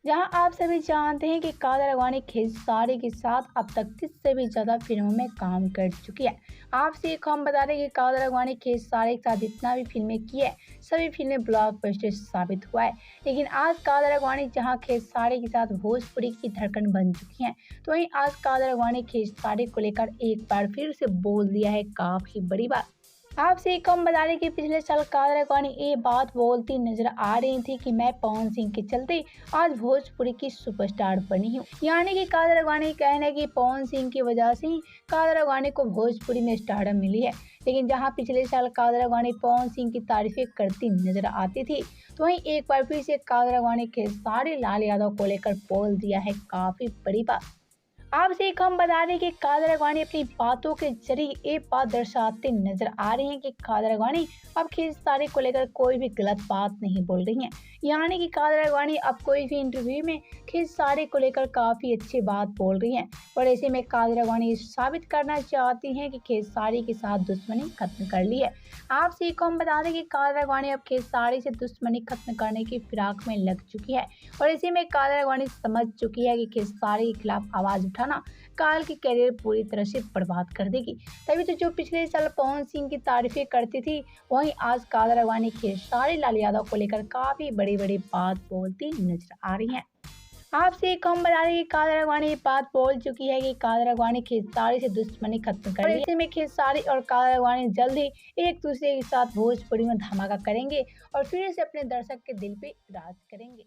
जहां आप सभी जानते हैं कि कादर अडवाणी खेसारी के साथ अब तक 30 से भी ज़्यादा फिल्मों में काम कर चुकी है। आपसे एक हम बता दें कि कादर अडवाणी खेसारी के साथ जितना भी फिल्में की है, सभी फिल्में ब्लॉकबस्टर साबित हुआ है। लेकिन आज कादर अडवाणी जहां खेसारी के साथ भोजपुरी की धड़कन बन चुकी हैं, तो वहीं आज कादर अडवाणी खेसारी को लेकर एक बार फिर से बोल दिया है काफ़ी बड़ी बात। आपसे एक हम बता दें कि पिछले साल कादर अडवाणी ये बात बोलती नजर आ रही थी कि मैं पवन सिंह के चलते आज भोजपुरी की सुपरस्टार बनी हूँ। यानी कि कादर अडवाणी कहना है कि पवन सिंह की वजह से ही कादर अडवाणी को भोजपुरी में स्टारडम मिली है। लेकिन जहां पिछले साल कादर अडवाणी पवन सिंह की तारीफें करती नजर आती थी, तो वहीं एक बार फिर से कादर अडवाणी खेसारी लाल यादव को लेकर बोल दिया है काफी बड़ी बात। आपसे एक हम बता दें कि कादर अडवाणी अपनी बातों के जरिए ये बात दर्शाते नजर आ रही हैं कि कादर अडवाणी अब खेसारी को लेकर कोई भी गलत बात नहीं बोल रही हैं। यानी कि कादर अडवाणी अब कोई भी इंटरव्यू में खेसारी को लेकर काफी अच्छी बात बोल रही हैं और ऐसे में कादर अडवाणी साबित करना चाहती हैं कि खेसारी के साथ दुश्मनी खत्म कर ली है। आपसे एक हम बता दें कि कादर अडवाणी अब खेसारी से दुश्मनी खत्म करने की फिराक में लग चुकी है और इसी में कादर अडवाणी समझ चुकी है कि खेसारी के खिलाफ आवाज उठाना काल की करियर पूरी तरह से बर्बाद कर देगी। तभी तो जो पिछले साल पवन सिंह की तारीफें करती थी, वहीं आज कादर अडवाणी खेसारी लाल यादव को लेकर काफी बड़ी बड़ी बात बोलती नजर आ रही हैं। आपसे एक हम बता दें कि कादर अडवाणी ये बात बोल चुकी है कि कादर अडवाणी खेसारी से दुश्मनी खत्म कर ली है। ऐसे में खेसारी और कादर अडवाणी जल्द ही एक दूसरे के साथ भोजपुरी में धमाका करेंगे और फिर से अपने दर्शक के दिल पे राज करेंगे।